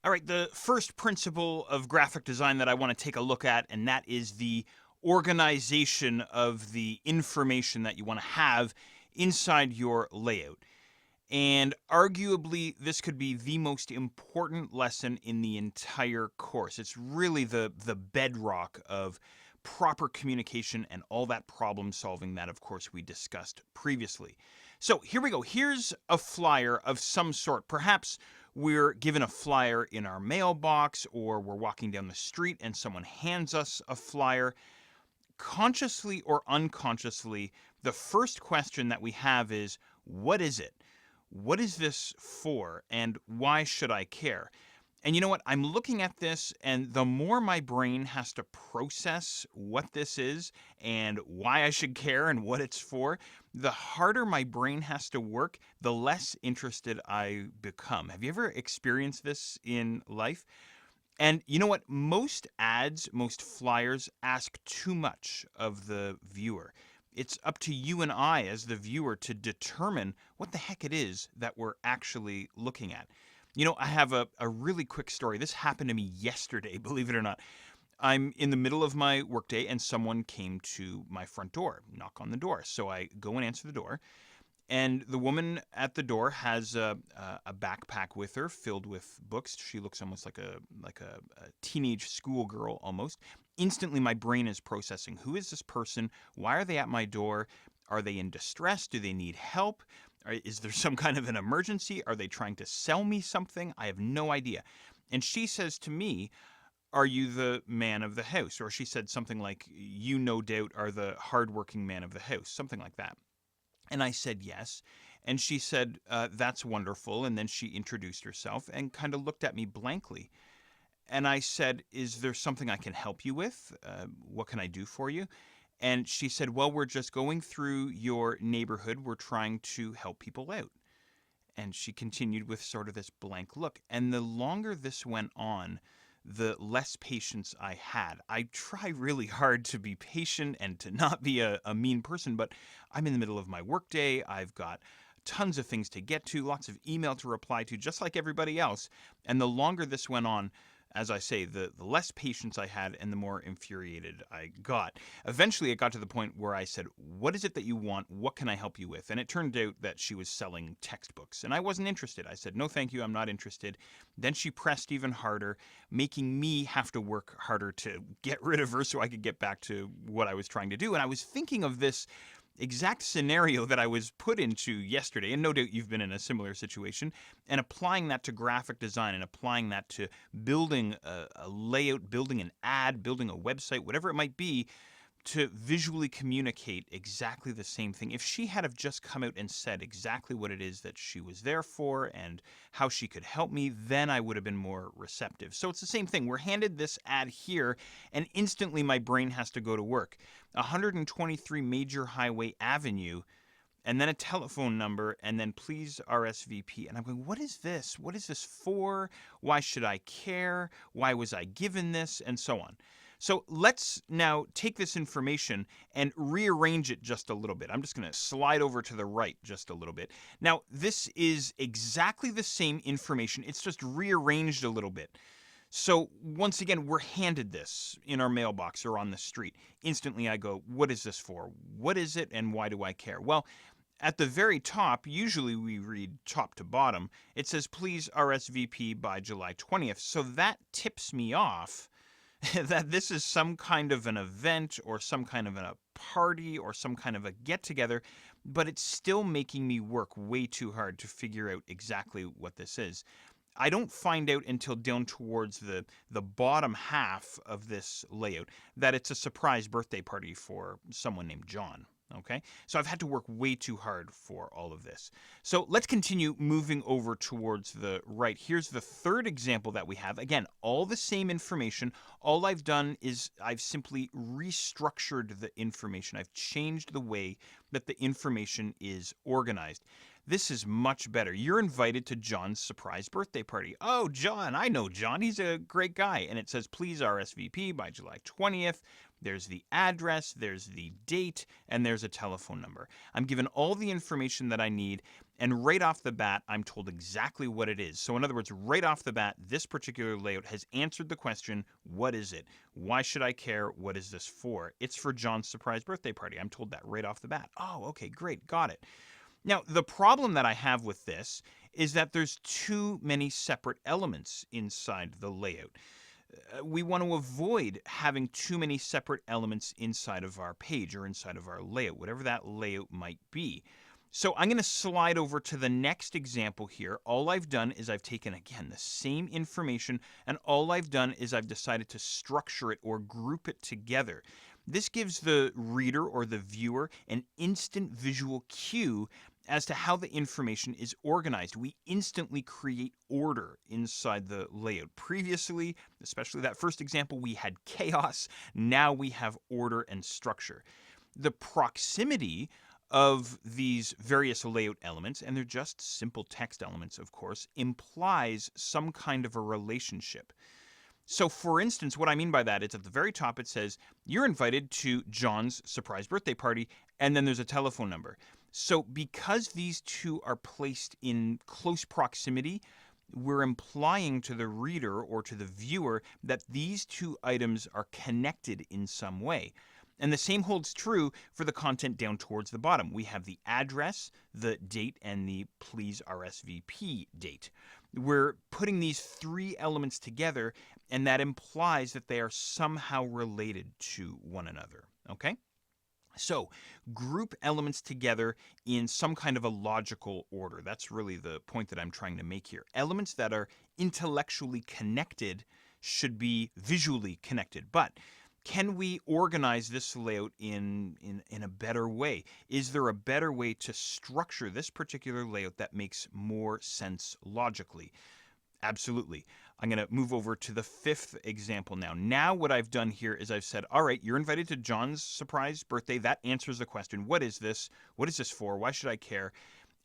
All right, the first principle of graphic design that I want to take a look at, and that is the organization of the information that you want to have inside your layout. And arguably, this could be the most important lesson in the entire course. It's really the bedrock of proper communication and all that problem solving that, of course, we discussed previously. So here we go. Here's a flyer of some sort. Perhaps we're given a flyer in our mailbox, or we're walking down the street and someone hands us a flyer. Consciously or unconsciously, the first question that we have is, what is it? What is this for, and why should I care? And you know what? I'm looking at this, and the more my brain has to process what this is and why I should care and what it's for, the harder my brain has to work, the less interested I become. Have you ever experienced this in life? And you know what? Most ads, most flyers ask too much of the viewer. It's up to you and I as the viewer to determine what the heck it is that we're actually looking at. You know, I have a really quick story. This happened to me yesterday, believe it or not. I'm in the middle of my workday and someone came to my front door, knock on the door. So I go and answer the door. And the woman at the door has a backpack with her filled with books. She looks almost like a teenage schoolgirl almost. Instantly, my brain is processing, who is this person? Why are they at my door? Are they in distress? Do they need help? Is there some kind of an emergency? Are they trying to sell me something? I have no idea. And she says to me, are you the man of the house? Or she said something like, you no doubt are the hardworking man of the house, something like that. And I said yes. And she said, that's wonderful. And then she introduced herself and kind of looked at me blankly. And I said, is there something I can help you with? What can I do for you? And she said, well, we're just going through your neighborhood. We're trying to help people out. And she continued with sort of this blank look. And the longer this went on, the less patience I had. I try really hard to be patient and to not be a mean person, but I'm in the middle of my workday. I've got tons of things to get to, lots of email to reply to, just like everybody else. And the longer this went on, as I say, the less patience I had and the more infuriated I got. Eventually, it got to the point where I said, what is it that you want? What can I help you with? And it turned out that she was selling textbooks, and I wasn't interested. I said, no, thank you, I'm not interested. Then she pressed even harder, making me have to work harder to get rid of her so I could get back to what I was trying to do. And I was thinking of this exact scenario that I was put into yesterday, and no doubt you've been in a similar situation, and applying that to graphic design and applying that to building a layout, building an ad, building a website, whatever it might be, to visually communicate exactly the same thing. If she had have just come out and said exactly what it is that she was there for and how she could help me, then I would have been more receptive. So it's the same thing. We're handed this ad here, and instantly my brain has to go to work. 123 Major Highway Avenue, and then a telephone number, and then please RSVP. And I'm going, what is this? What is this for? Why should I care? Why was I given this? And so on. So let's now take this information and rearrange it just a little bit. I'm just going to slide over to the right just a little bit. Now, this is exactly the same information. It's just rearranged a little bit. So once again, we're handed this in our mailbox or on the street. Instantly, I go, what is this for? What is it, and why do I care? Well, at the very top, usually we read top to bottom, it says, please RSVP by July 20th. So that tips me off that this is some kind of an event or some kind of a party or some kind of a get-together, but it's still making me work way too hard to figure out exactly what this is. I don't find out until down towards the bottom half of this layout that it's a surprise birthday party for someone named John. Okay, so I've had to work way too hard for all of this. So let's continue moving over towards the right. Here's the third example that we have. Again, all the same information. All I've done is I've simply restructured the information. I've changed the way that the information is organized. This is much better. You're invited to John's surprise birthday party. Oh, John, I know John. He's a great guy. And it says, please RSVP by July 20th. There's the address, there's the date, and there's a telephone number. I'm given all the information that I need, And right off the bat, I'm told exactly what it is. So in other words, right off the bat, this particular layout has answered the question, what is it? Why should I care? What is this for? It's for John's surprise birthday party. I'm told that right off the bat. Oh, okay, great, got it. Now, the problem that I have with this is that there's too many separate elements inside the layout. We want to avoid having too many separate elements inside of our page or inside of our layout, whatever that layout might be. So I'm going to slide over to the next example here. All I've done is I've taken, again, the same information, and all I've done is I've decided to structure it or group it together. This gives the reader or the viewer an instant visual cue as to how the information is organized. We instantly create order inside the layout. Previously, especially that first example, we had chaos. Now we have order and structure. The proximity of these various layout elements, and they're just simple text elements, of course, implies some kind of a relationship. So, for instance, what I mean by that is at the very top it says, you're invited to John's surprise birthday party, and then there's a telephone number. So, because these two are placed in close proximity, we're implying to the reader or to the viewer that these two items are connected in some way. And the same holds true for the content down towards the bottom. We have the address, the date, and the please RSVP date. We're putting these three elements together, and that implies that they are somehow related to one another. Okay? So, group elements together in some kind of a logical order. That's really the point that I'm trying to make here. Elements that are intellectually connected should be visually connected. But can we organize this layout in a better way? Is there a better way to structure this particular layout that makes more sense logically? Absolutely. I'm going to move over to the fifth example now. Now what I've done here is I've said, all right, you're invited to John's surprise birthday. That answers the question, what is this? What is this for? Why should I care?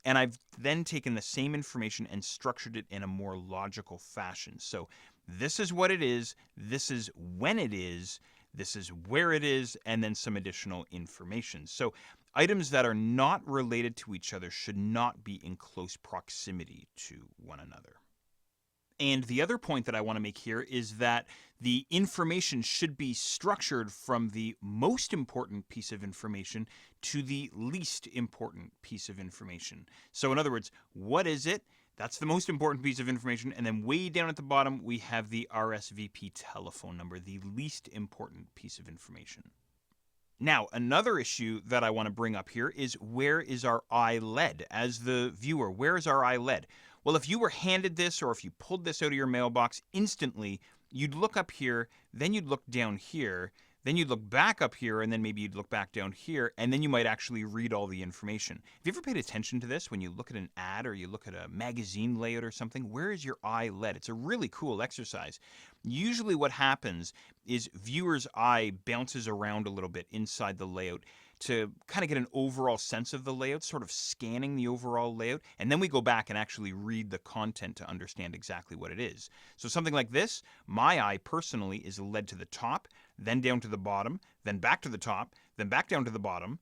And I've then taken the same information and structured it in a more logical fashion. So this is what it is. This is when it is. This is where it is, and then some additional information. So items that are not related to each other should not be in close proximity to one another. And the other point that I want to make here is that the information should be structured from the most important piece of information to the least important piece of information. So in other words, what is it? That's the most important piece of information. And then way down at the bottom, we have the RSVP telephone number, the least important piece of information. Now, another issue that I want to bring up here is, where is our eye led? As the viewer, where is our eye led? Well, if you were handed this or if you pulled this out of your mailbox, instantly you'd look up here, then you'd look down here, then you'd look back up here, and then maybe you'd look back down here, and then you might actually read all the information. Have you ever paid attention to this when you look at an ad or you look at a magazine layout or something? Where is your eye led? It's a really cool exercise. Usually what happens is viewer's eye bounces around a little bit inside the layout to kind of get an overall sense of the layout, sort of scanning the overall layout, and then we go back and actually read the content to understand exactly what it is. So something like this, my eye personally is led to the top, then down to the bottom, then back to the top, then back down to the bottom,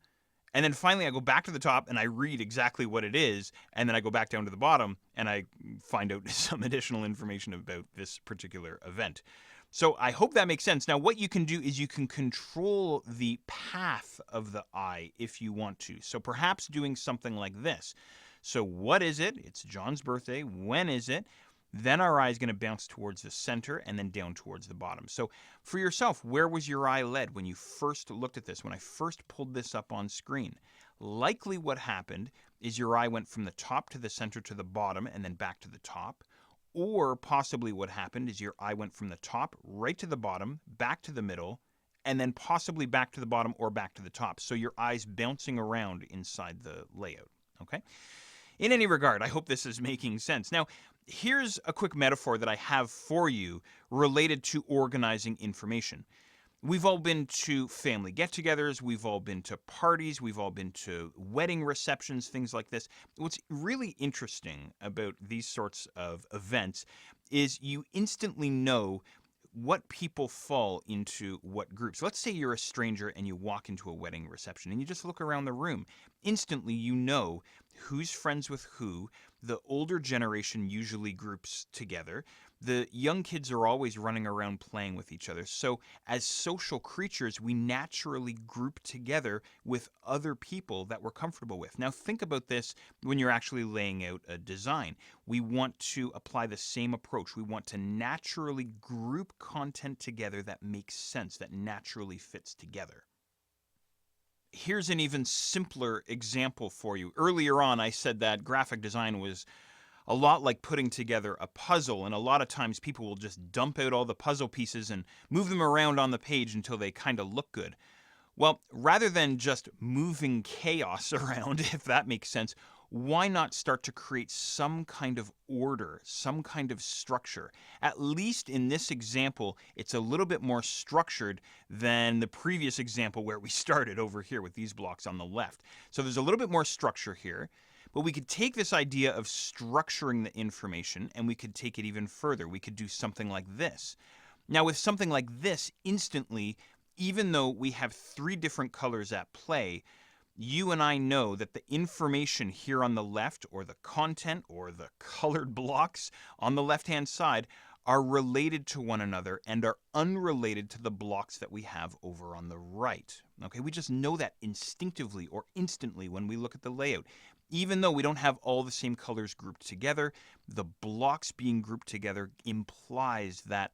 and then finally I go back to the top and I read exactly what it is, and then I go back down to the bottom and I find out some additional information about this particular event. So I hope that makes sense. Now, what you can do is you can control the path of the eye if you want to. So perhaps doing something like this. So what is it? It's John's birthday. When is it? Then our eye is going to bounce towards the center and then down towards the bottom. So for yourself, where was your eye led when you first looked at this, when I first pulled this up on screen? Likely what happened is your eye went from the top to the center to the bottom and then back to the top. Or possibly what happened is your eye went from the top right to the bottom, back to the middle, and then possibly back to the bottom or back to the top. So your eye's bouncing around inside the layout. Okay? In any regard, I hope this is making sense. Now, here's a quick metaphor that I have for you related to organizing information. We've all been to family get-togethers, we've all been to parties, we've all been to wedding receptions, things like this. What's really interesting about these sorts of events is you instantly know what people fall into what groups. Let's say you're a stranger and you walk into a wedding reception and you just look around the room. Instantly you know who's friends with who. The older generation usually groups together. The young kids are always running around playing with each other. So, as social creatures, we naturally group together with other people that we're comfortable with. Now, think about this when you're actually laying out a design. We want to apply the same approach. We want to naturally group content together that makes sense, that naturally fits together. Here's an even simpler example for you. Earlier on, I said that graphic design was a lot like putting together a puzzle, and a lot of times people will just dump out all the puzzle pieces and move them around on the page until they kind of look good. Well, rather than just moving chaos around, if that makes sense, why not start to create some kind of order, some kind of structure? At least in this example, it's a little bit more structured than the previous example where we started over here with these blocks on the left. So there's a little bit more structure here. But we could take this idea of structuring the information and we could take it even further. We could do something like this. Now, with something like this, instantly, even though we have three different colors at play, you and I know that the information here on the left, or the content, or the colored blocks on the left-hand side, are related to one another and are unrelated to the blocks that we have over on the right. Okay, we just know that instinctively or instantly when we look at the layout. Even though we don't have all the same colors grouped together, the blocks being grouped together implies that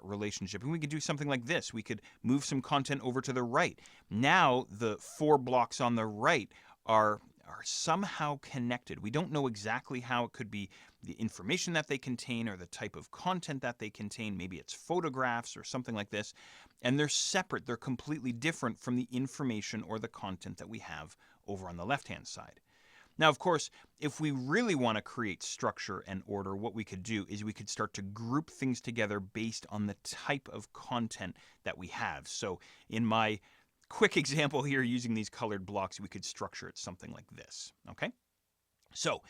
relationship. And we could do something like this. We could move some content over to the right. Now the four blocks on the right are somehow connected. We don't know exactly how. It could be the information that they contain or the type of content that they contain. Maybe it's photographs or something like this. And they're separate. They're completely different from the information or the content that we have over on the left-hand side. Now, of course, if we really want to create structure and order, what we could do is we could start to group things together based on the type of content that we have. So in my quick example here, using these colored blocks, we could structure it something like this. Okay? So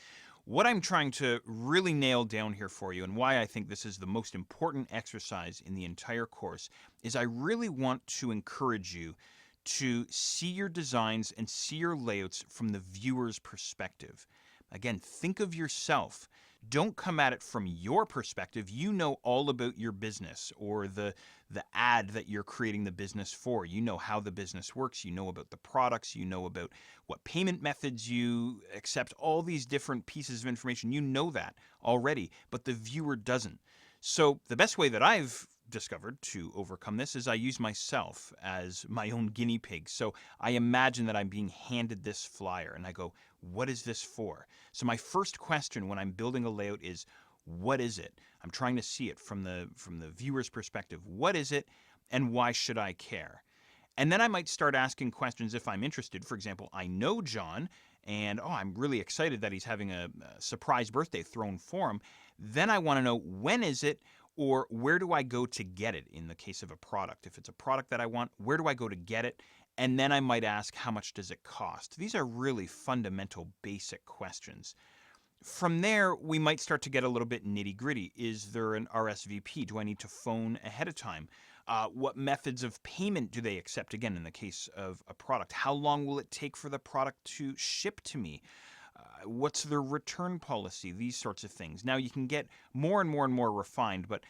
what I'm trying to really nail down here for you, and why I think this is the most important exercise in the entire course, is I really want to encourage you to see your designs and see your layouts from the viewer's perspective. Again, think of yourself. Don't come at it from your perspective. You know all about your business or the ad that you're creating the business for. You know how the business works. You know about the products. You know about what payment methods you accept, all these different pieces of information. You know that already, but the viewer doesn't. So the best way that I've discovered to overcome this is I use myself as my own guinea pig. So I imagine that I'm being handed this flyer and I go, what is this for? So my first question when I'm building a layout is, what is it? I'm trying to see it from the viewer's perspective. What is it and why should I care? And then I might start asking questions if I'm interested. For example, I know John and I'm really excited that he's having a surprise birthday thrown for him. Then I want to know, when is it? Or where do I go to get it in the case of a product? If it's a product that I want, where do I go to get it? And then I might ask, how much does it cost? These are really fundamental, basic questions. From there, we might start to get a little bit nitty gritty. Is there an RSVP? Do I need to phone ahead of time? What methods of payment do they accept? Again, in the case of a product, how long will it take for the product to ship to me? What's their return policy? These sorts of things. Now, you can get more and more and more refined, but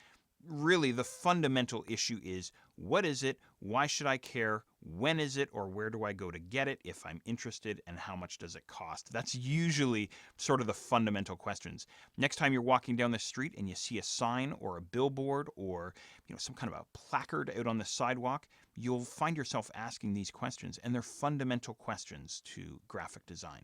really the fundamental issue is, what is it? Why should I care? When is it? Or where do I go to get it if I'm interested? And how much does it cost? That's usually sort of the fundamental questions. Next time you're walking down the street and you see a sign or a billboard or some kind of a placard out on the sidewalk, you'll find yourself asking these questions, and they're fundamental questions to graphic design.